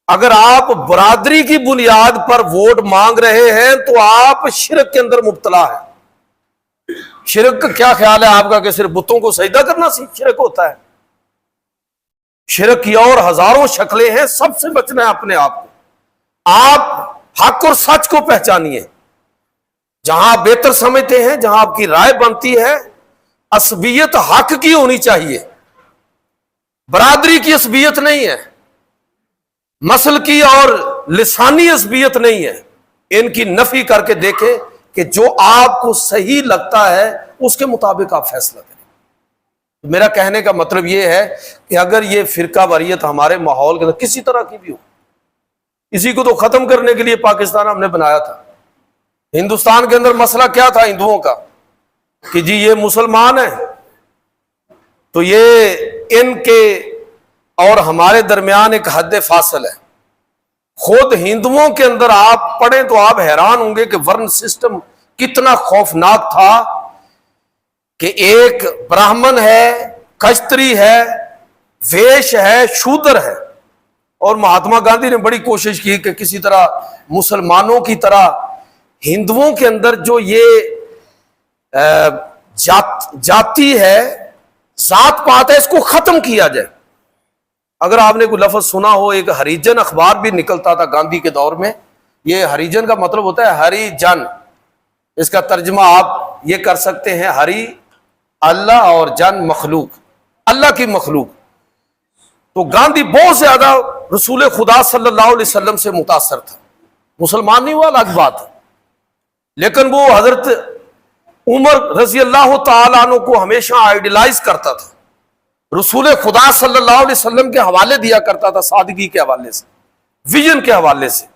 Speaker 1: اگر آپ برادری کی بنیاد پر ووٹ مانگ رہے ہیں تو آپ شرک کے اندر مبتلا ہیں۔ شرک کا کیا خیال ہے آپ کا کہ صرف بتوں کو سجدہ کرنا شرک ہوتا ہے؟ شرک کی اور ہزاروں شکلیں ہیں، سب سے بچنا ہے اپنے آپ کو۔ آپ حق اور سچ کو پہچانیے، جہاں آپ بہتر سمجھتے ہیں، جہاں آپ کی رائے بنتی ہے، عصبیت حق کی ہونی چاہیے، برادری کی عصبیت نہیں ہے، مسلکی اور لسانی عصبیت نہیں ہے۔ ان کی نفی کر کے دیکھیں کہ جو آپ کو صحیح لگتا ہے اس کے مطابق آپ فیصلہ کریں۔ میرا کہنے کا مطلب یہ ہے کہ اگر یہ فرقہ واریت ہمارے ماحول کے اندر کسی طرح کی بھی ہو، اسی کو تو ختم کرنے کے لیے پاکستان ہم نے بنایا تھا۔ ہندوستان کے اندر مسئلہ کیا تھا ہندوؤں کا کہ جی یہ مسلمان ہیں تو یہ ان کے اور ہمارے درمیان ایک حد فاصل ہے۔ خود ہندوؤں کے اندر آپ پڑھیں تو آپ حیران ہوں گے کہ ورن سسٹم کتنا خوفناک تھا کہ ایک براہمن ہے، کشتری ہے، ویش ہے، شودر ہے، اور مہاتما گاندھی نے بڑی کوشش کی کہ کسی طرح مسلمانوں کی طرح ہندوؤں کے اندر جو یہ جاتی ہے، ذات پات ہے، اس کو ختم کیا جائے۔ اگر آپ نے کوئی لفظ سنا ہو، ایک ہریجن اخبار بھی نکلتا تھا گاندھی کے دور میں۔ یہ ہریجن کا مطلب ہوتا ہے ہری جن، اس کا ترجمہ آپ یہ کر سکتے ہیں ہری اللہ اور جن مخلوق، اللہ کی مخلوق۔ تو گاندھی بہت زیادہ رسول خدا صلی اللہ علیہ وسلم سے متاثر تھا، مسلمان نہیں ہوا الگ بات ہے، لیکن وہ حضرت عمر رضی اللہ تعالیٰ عنہ کو ہمیشہ آئیڈیلائز کرتا تھا، رسول خدا صلی اللہ علیہ وسلم کے حوالے دیا کرتا تھا، سادگی کے حوالے سے، ویژن کے حوالے سے۔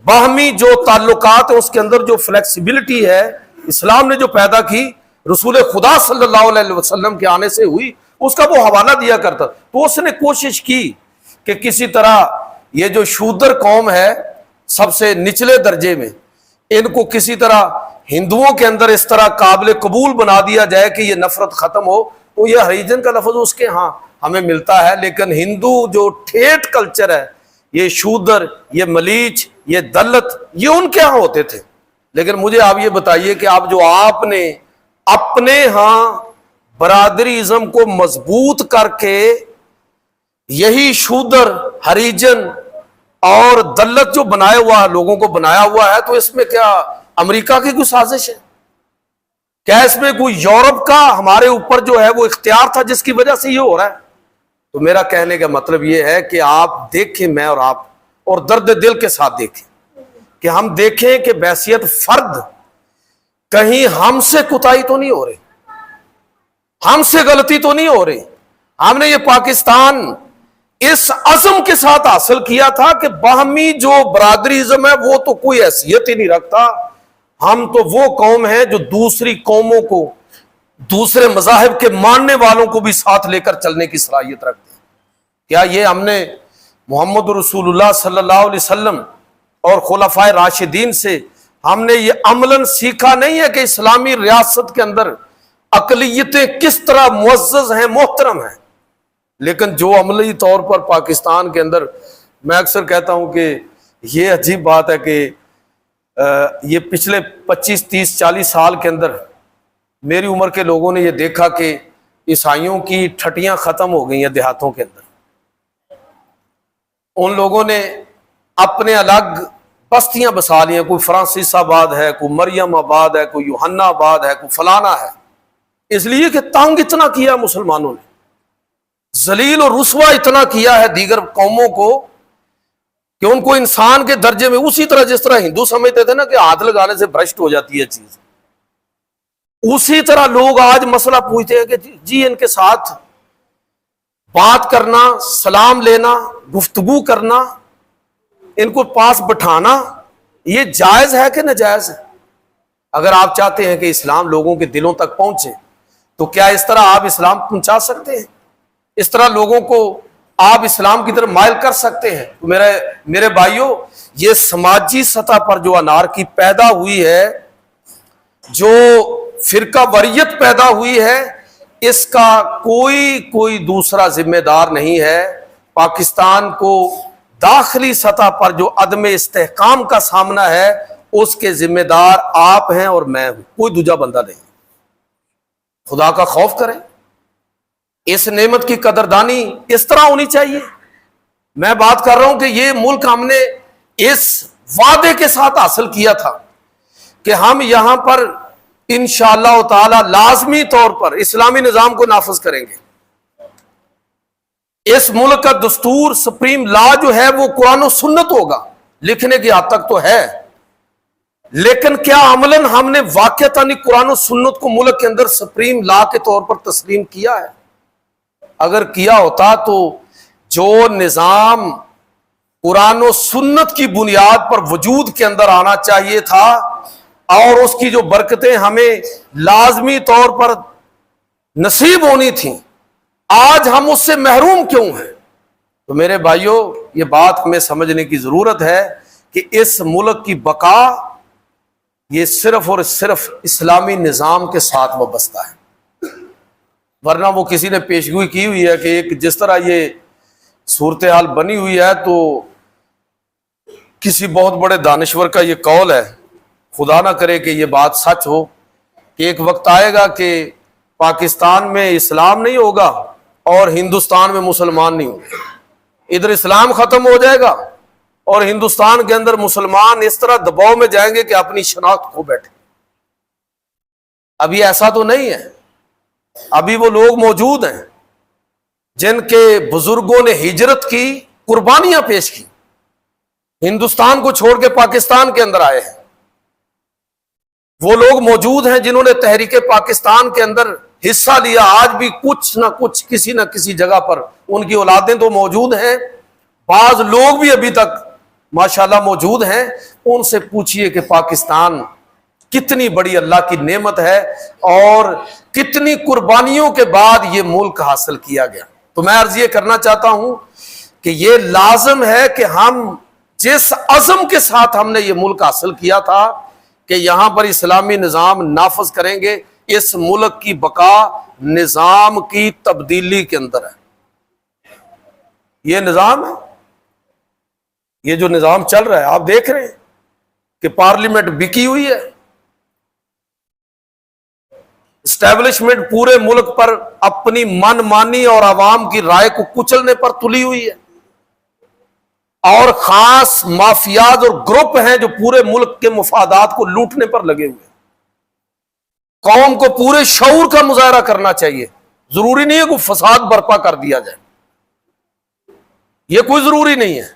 Speaker 1: باہمی جو تعلقات ہیں اس کے اندر جو فلیکسیبلٹی ہے اسلام نے جو پیدا کی، رسول خدا صلی اللہ علیہ وسلم کے آنے سے ہوئی، اس کا وہ حوالہ دیا کرتا۔ تو اس نے کوشش کی کہ کسی طرح یہ جو شودر قوم ہے سب سے نچلے درجے میں، ان کو کسی طرح ہندوؤں کے اندر اس طرح قابل قبول بنا دیا جائے کہ یہ نفرت ختم ہو۔ تو یہ ہریجن کا لفظ اس کے ہاں ہمیں ملتا ہے، لیکن ہندو جو ٹھیٹ کلچر ہے، یہ شودر، یہ ملیچ، یہ دلت، یہ ان کے ہاں ہوتے تھے۔ لیکن مجھے آپ یہ بتائیے کہ آپ نے اپنے ہاں برادری ازم کو مضبوط کر کے یہی شودر، ہریجن اور دلت جو بنایا ہوا لوگوں کو بنایا ہوا ہے، تو اس میں کیا امریکہ کی کوئی سازش ہے؟ کیا اس میں کوئی یورپ کا ہمارے اوپر جو ہے وہ اختیار تھا جس کی وجہ سے یہ ہو رہا ہے؟ تو میرا کہنے کا مطلب یہ ہے کہ آپ دیکھیں، میں اور آپ، اور درد دل کے ساتھ دیکھیں کہ ہم دیکھیں کہ بحیثیت فرد کہیں ہم سے کوتاہی تو نہیں ہو رہی، ہم سے غلطی تو نہیں ہو رہی۔ ہم نے یہ پاکستان اس عزم کے ساتھ حاصل کیا تھا کہ باہمی جو برادری ازم ہے وہ تو کوئی حیثیت ہی نہیں رکھتا، ہم تو وہ قوم ہے جو دوسری قوموں کو، دوسرے مذاہب کے ماننے والوں کو بھی ساتھ لے کر چلنے کی صلاحیت رکھتے ہیں۔ کیا یہ ہم نے محمد رسول اللہ صلی اللہ علیہ وسلم اور خلفائے راشدین سے ہم نے یہ عملاً سیکھا نہیں ہے کہ اسلامی ریاست کے اندر اقلیتیں کس طرح معزز ہیں، محترم ہیں؟ لیکن جو عملی طور پر پاکستان کے اندر، میں اکثر کہتا ہوں کہ یہ عجیب بات ہے کہ یہ پچھلے 25 30 40 سال کے اندر میری عمر کے لوگوں نے یہ دیکھا کہ عیسائیوں کی ٹھٹیاں ختم ہو گئی ہیں دیہاتوں کے اندر۔ ان لوگوں نے اپنے الگ بستیاں بسا لی ہیں، کوئی فرانسس آباد ہے، کوئی مریم آباد ہے، کوئی یوحنا آباد ہے، کوئی فلانا ہے، اس لیے کہ تنگ اتنا کیا مسلمانوں نے، ذلیل اور رسوا اتنا کیا ہے دیگر قوموں کو کہ ان کو انسان کے درجے میں، اسی طرح جس طرح ہندو سمجھتے تھے نا کہ ہاتھ لگانے سے بھرشٹ ہو جاتی ہے چیز، اسی طرح لوگ آج مسئلہ پوچھتے ہیں کہ جی ان کے ساتھ بات کرنا، سلام لینا، گفتگو کرنا، ان کو پاس بٹھانا، یہ جائز ہے کہ ناجائز ہے؟ اگر آپ چاہتے ہیں کہ اسلام لوگوں کے دلوں تک پہنچے تو کیا اس طرح آپ اسلام پہنچا سکتے ہیں؟ اس طرح لوگوں کو آپ اسلام کی طرف مائل کر سکتے ہیں؟ تو میرے بھائیوں، یہ سماجی سطح پر جو انارکی پیدا ہوئی ہے، جو فرقہ واریت پیدا ہوئی ہے، اس کا کوئی دوسرا ذمہ دار نہیں ہے۔ پاکستان کو داخلی سطح پر جو عدم استحکام کا سامنا ہے، اس کے ذمہ دار آپ ہیں اور میں ہوں، کوئی دوجا بندہ نہیں۔ خدا کا خوف کریں، اس نعمت کی قدردانی اس طرح ہونی چاہیے۔ میں بات کر رہا ہوں کہ یہ ملک ہم نے اس وعدے کے ساتھ حاصل کیا تھا کہ ہم یہاں پر انشاءاللہ تعالی لازمی طور پر اسلامی نظام کو نافذ کریں گے۔ اس ملک کا دستور، سپریم لا جو ہے وہ قرآن و سنت ہوگا، لکھنے کی حد تک تو ہے، لیکن کیا عملاً ہم نے واقعتاً قرآن و سنت کو ملک کے اندر سپریم لا کے طور پر تسلیم کیا ہے؟ اگر کیا ہوتا تو جو نظام قرآن و سنت کی بنیاد پر وجود کے اندر آنا چاہیے تھا اور اس کی جو برکتیں ہمیں لازمی طور پر نصیب ہونی تھیں، آج ہم اس سے محروم کیوں ہیں؟ تو میرے بھائیوں، یہ بات ہمیں سمجھنے کی ضرورت ہے کہ اس ملک کی بقا یہ صرف اور صرف اسلامی نظام کے ساتھ وابستہ ہے، ورنہ وہ کسی نے پیشگوئی کی ہوئی ہے کہ ایک جس طرح یہ صورتحال بنی ہوئی ہے تو کسی بہت بڑے دانشور کا یہ قول ہے، خدا نہ کرے کہ یہ بات سچ ہو، کہ ایک وقت آئے گا کہ پاکستان میں اسلام نہیں ہوگا اور ہندوستان میں مسلمان نہیں ہوں گے، ادھر اسلام ختم ہو جائے گا اور ہندوستان کے اندر مسلمان اس طرح دباؤ میں جائیں گے کہ اپنی شناخت کھو بیٹھے۔ ابھی ایسا تو نہیں ہے، ابھی وہ لوگ موجود ہیں جن کے بزرگوں نے ہجرت کی، قربانیاں پیش کی، ہندوستان کو چھوڑ کے پاکستان کے اندر آئے ہیں۔ وہ لوگ موجود ہیں جنہوں نے تحریک پاکستان کے اندر حصہ لیا، آج بھی کچھ نہ کچھ کسی نہ کسی جگہ پر ان کی اولادیں تو موجود ہیں، بعض لوگ بھی ابھی تک ماشاءاللہ موجود ہیں۔ ان سے پوچھئے کہ پاکستان کتنی بڑی اللہ کی نعمت ہے اور کتنی قربانیوں کے بعد یہ ملک حاصل کیا گیا۔ تو میں عرض یہ کرنا چاہتا ہوں کہ یہ لازم ہے کہ ہم جس عزم کے ساتھ ہم نے یہ ملک حاصل کیا تھا کہ یہاں پر اسلامی نظام نافذ کریں گے، اس ملک کی بقا نظام کی تبدیلی کے اندر ہے۔ یہ نظام ہے، یہ جو نظام چل رہا ہے، آپ دیکھ رہے ہیں کہ پارلیمنٹ بکی ہوئی ہے، اسٹیبلشمنٹ پورے ملک پر اپنی من مانی اور عوام کی رائے کو کچلنے پر تلی ہوئی ہے، اور خاص مافیات اور گروپ ہیں جو پورے ملک کے مفادات کو لوٹنے پر لگے ہوئے ہیں۔ قوم کو پورے شعور کا مظاہرہ کرنا چاہیے، ضروری نہیں ہے کہ فساد برپا کر دیا جائے، یہ کوئی ضروری نہیں ہے۔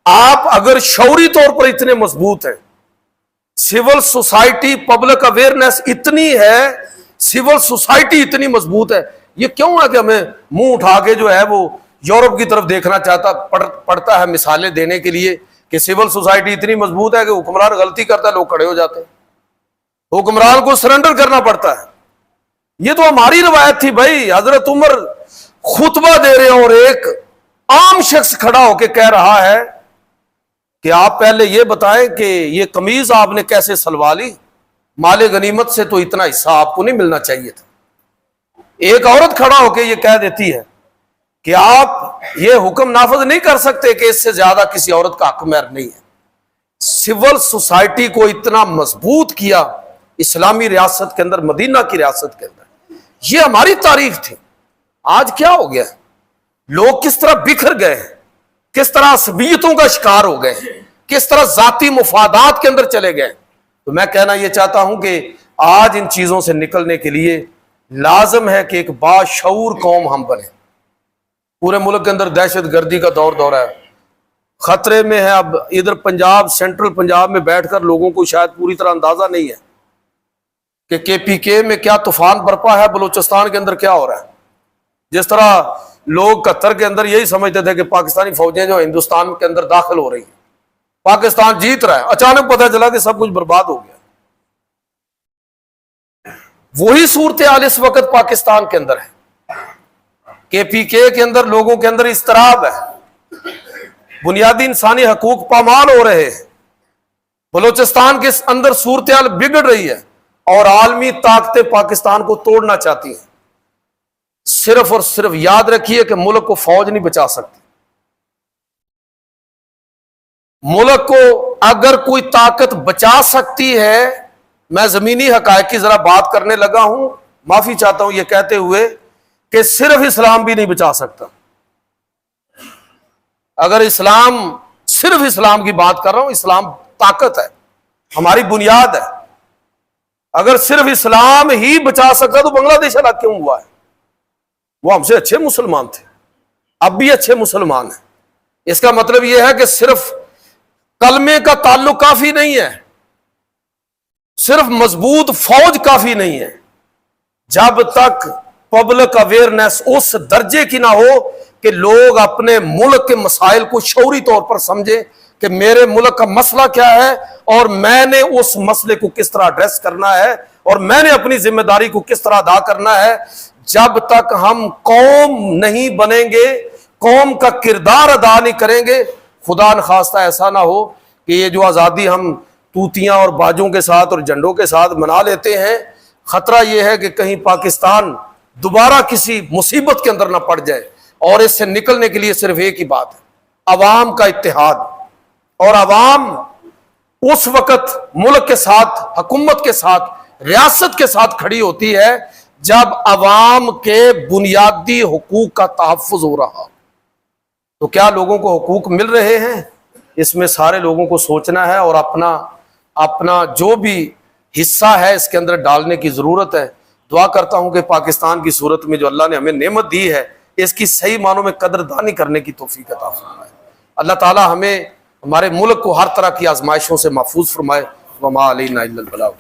Speaker 1: آپ اگر شعوری طور پر اتنے مضبوط ہیں، سول سوسائٹی پبلک اویئرنیس اتنی ہے، سول سوسائٹی اتنی مضبوط ہے، یہ کیوں ہے کہ ہمیں منہ اٹھا کے جو ہے وہ یورپ کی طرف دیکھنا پڑتا ہے مثالیں دینے کے لیے کہ سول سوسائٹی اتنی مضبوط ہے کہ حکمران غلطی کرتا ہے لوگ کھڑے ہو جاتے ہیں، حکمران کو سرنڈر کرنا پڑتا ہے۔ یہ تو ہماری روایت تھی بھائی۔ حضرت عمر خطبہ دے رہے ہیں اور ایک عام شخص کھڑا ہو کے کہہ رہا ہے کہ آپ پہلے یہ بتائیں کہ یہ قمیض آپ نے کیسے سلوا لی، مال غنیمت سے تو اتنا حصہ آپ کو نہیں ملنا چاہیے تھا۔ ایک عورت کھڑا ہو کے یہ کہہ دیتی ہے کہ آپ یہ حکم نافذ نہیں کر سکتے کہ اس سے زیادہ کسی عورت کا حق مہر نہیں ہے۔ سول سوسائٹی کو اتنا مضبوط کیا اسلامی ریاست کے اندر، مدینہ کی ریاست کے اندر، یہ ہماری تاریخ تھی۔ آج کیا ہو گیا؟ لوگ کس طرح بکھر گئے ہیں، کس طرح عصبیتوں کا شکار ہو گئے ہیں، کس طرح ذاتی مفادات کے اندر چلے گئے۔ تو میں کہنا یہ چاہتا ہوں کہ آج ان چیزوں سے نکلنے کے لیے لازم ہے کہ ایک باشعور قوم ہم بنیں۔ پورے ملک کے اندر دہشت گردی کا دور ہے، خطرے میں ہے۔ اب ادھر پنجاب، سینٹرل پنجاب میں بیٹھ کر لوگوں کو شاید پوری طرح اندازہ نہیں ہے کہ KPK میں کیا طوفان برپا ہے، بلوچستان کے اندر کیا ہو رہا ہے۔ جس طرح لوگ 71 کے اندر یہی سمجھتے تھے کہ پاکستانی فوجیں جو ہندوستان کے اندر داخل ہو رہی ہیں، پاکستان جیت رہا ہے، اچانک پتہ چلا کہ سب کچھ برباد ہو گیا۔ وہی صورتحال اس وقت پاکستان کے اندر ہے۔ KPK کے اندر لوگوں کے اندر اضطراب ہے، بنیادی انسانی حقوق پامال ہو رہے ہیں، بلوچستان کے اندر صورتحال بگڑ رہی ہے، اور عالمی طاقتیں پاکستان کو توڑنا چاہتی ہیں۔ صرف اور صرف یاد رکھیے کہ ملک کو فوج نہیں بچا سکتی۔ ملک کو اگر کوئی طاقت بچا سکتی ہے، میں زمینی حقائق کی ذرا بات کرنے لگا ہوں، معافی چاہتا ہوں یہ کہتے ہوئے کہ صرف اسلام بھی نہیں بچا سکتا۔ اگر اسلام، صرف اسلام کی بات کر رہا ہوں، اسلام طاقت ہے، ہماری بنیاد ہے۔ اگر صرف اسلام ہی بچا سکتا تو بنگلہ دیش الگ کیوں ہوا ہے؟ وہ ہم سے اچھے مسلمان تھے، اب بھی اچھے مسلمان ہیں۔ اس کا مطلب یہ ہے کہ صرف کلمے کا تعلق کافی نہیں ہے، صرف مضبوط فوج کافی نہیں ہے، جب تک پبلک اویئرنیس اس درجے کی نہ ہو کہ لوگ اپنے ملک کے مسائل کو شعوری طور پر سمجھیں کہ میرے ملک کا مسئلہ کیا ہے اور میں نے اس مسئلے کو کس طرح ایڈریس کرنا ہے اور میں نے اپنی ذمہ داری کو کس طرح ادا کرنا ہے۔ جب تک ہم قوم نہیں بنیں گے، قوم کا کردار ادا نہیں کریں گے، خدا نخواستہ ایسا نہ ہو کہ یہ جو آزادی ہم توتیاں اور باجوں کے ساتھ اور جھنڈوں کے ساتھ منا لیتے ہیں، خطرہ یہ ہے کہ کہیں پاکستان دوبارہ کسی مصیبت کے اندر نہ پڑ جائے۔ اور اس سے نکلنے کے لیے صرف ایک ہی بات ہے، عوام کا اتحاد۔ اور عوام اس وقت ملک کے ساتھ، حکومت کے ساتھ، ریاست کے ساتھ کھڑی ہوتی ہے جب عوام کے بنیادی حقوق کا تحفظ ہو رہا۔ تو کیا لوگوں کو حقوق مل رہے ہیں؟ اس میں سارے لوگوں کو سوچنا ہے اور اپنا جو بھی حصہ ہے اس کے اندر ڈالنے کی ضرورت ہے۔ دعا کرتا ہوں کہ پاکستان کی صورت میں جو اللہ نے ہمیں نعمت دی ہے، اس کی صحیح معنوں میں قدردانی کرنے کی توفیق عطا فرمائے۔ اللہ تعالی ہمیں، ہمارے ملک کو ہر طرح کی آزمائشوں سے محفوظ فرمائے۔ وما علینا الا البلاغ۔